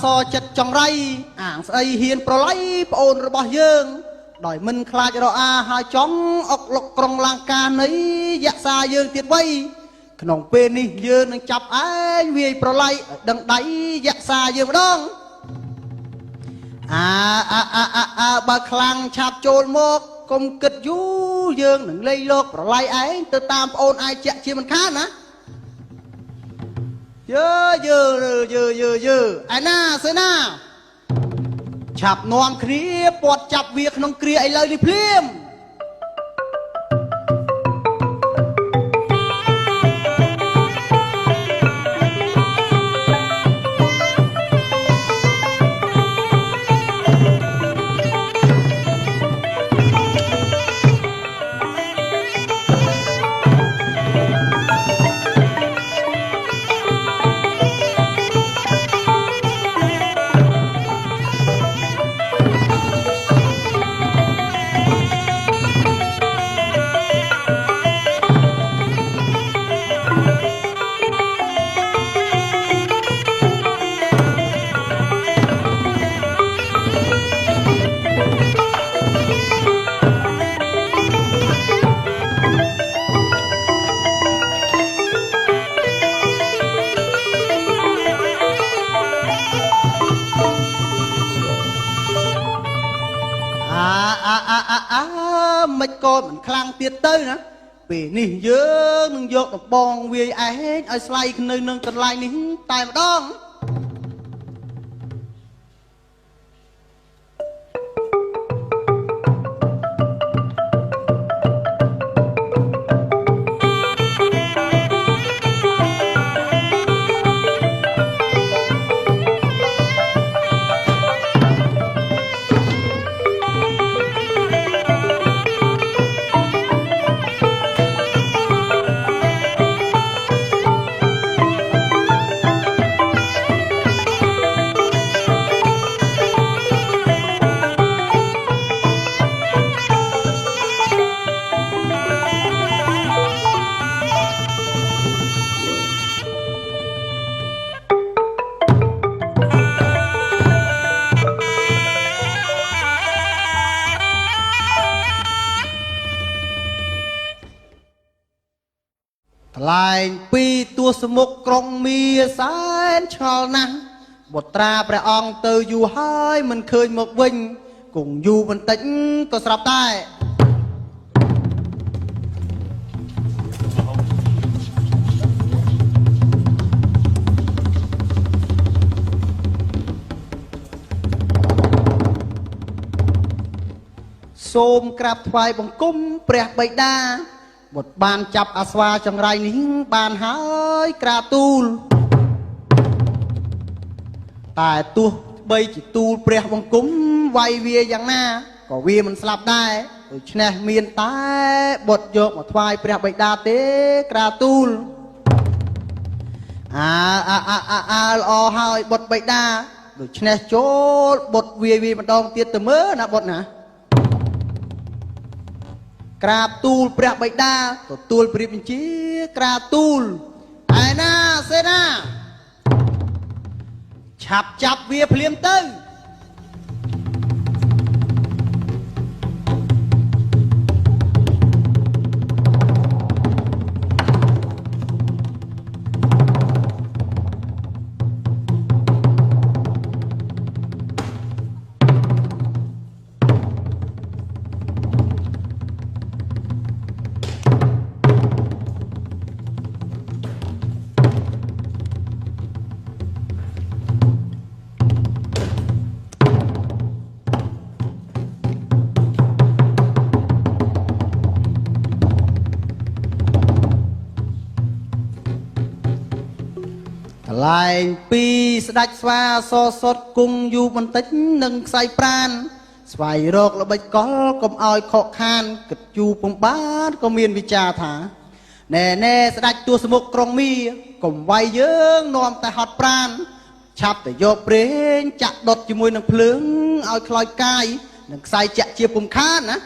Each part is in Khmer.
សចិត្តចង្រៃអាងស្អីហ៊ានប្រឡ័យប្អូនរបស់យើងដោយមិនខ្លាចរអាហើយចង់អុកលុកក្រុងលង្កានៃយក្សាយើងទៀតវៃក្នុងពេលនេះយើងនឹងចាប់ឯងវាយប្រឡ័យឲ្យដឹងដៃយក្សាយើងម្ដងបើខ្លាំងឆាប់ចូលមកកុំគិតយូរយើងនឹងលេងលោកប្រឡ័យឯងទៅតាមប្អូនឯងជាក់ជាមិនខានណាយើឯណាសេណាឆាប់នាំគ្នាពាត់ចាប់វាក្នុងគ្រាឥឡូវនេះភ្លាមមិនក៏មិនខ្លាំងទៀតទៅណាពេលនេះយើងនឹងយកដំបងវាយឯងឲ្យស្លៃនៅនឹងកន្លែងនេះតែម្ដងថ្លែងពីទួសមុខក្រុងមាសែនឆ្ងល់ណាស់បុត្រាព្រះអង្គទៅយូរហើយមិនឃើញមកវិញគង់យូរបន្តិចក៏ស្រាប់ដែរសូមក្រាបថ្វាយបង្គំព្រះបិតាបុត្របានចាប់អាស្វាចង្រៃនេះបានហើយក្រាបទូលតែទោះបីជាទូលព្រះបង្គំវាយវាយ៉ាងណាក៏វាមិនស្លាប់ដែរដូច្នេះមានតែបុត្រយកមកថ្វាយព្រះបិតាទេក្រាបទូលល្អហើយបុត្របិតាដូច្នេះចូលបុត្រវាម្ដងទៀតទៅមើលណាបុត្រណាក្រាបទូលព្រះបិតាទទួលព្រះបញ្ជាក្រាបទូលឯណាសេនាឆាប់ចាប់វាភ្លាមទៅ លែងពីស្ដេចស្វាសសតគង់យូរបន្តិចនឹងខ្សែប្រានស្វែងរកល្បិចកលកុំឲ្យខកខានគិតយូរពំបានក៏មានវិចារថាណែស្ដេចទួសមុខក្រុងមីកុំវាយយើងនាំតែហត់ប្រានឆាប់ទៅយកប្រេងចាក់ដុតជាមួយនឹងភ្លើងឲ្យខ្លោចកាយនឹងខ្សែចាក់ជាពំខានណា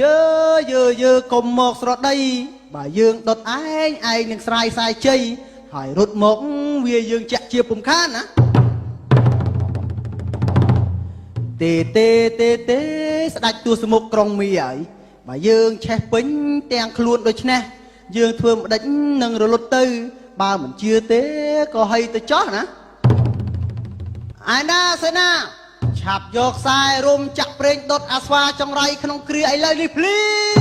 យើកុំមកស្រដីបើយើងដុតឯងនឹងស្រាយសាយជ័យហ ហើយរត់មកវាយើងចាក់ជាពំខានណាទេស្ដាច់ទួសមុខក្រុងមីហើយបើយើងឆេះពេញទាំងខ្លួនដូចនេះយើងធ្វើមិនដេចនឹងរលត់ទៅបើមិនជឿទេក៏ហីទៅចោះណាឯណាសេនាឆាប់យកខ្សែរុំចាក់ប្រេងដុតអាស្វាចង្រៃក្នុងគ្រាឥឡូវនេះភ្លា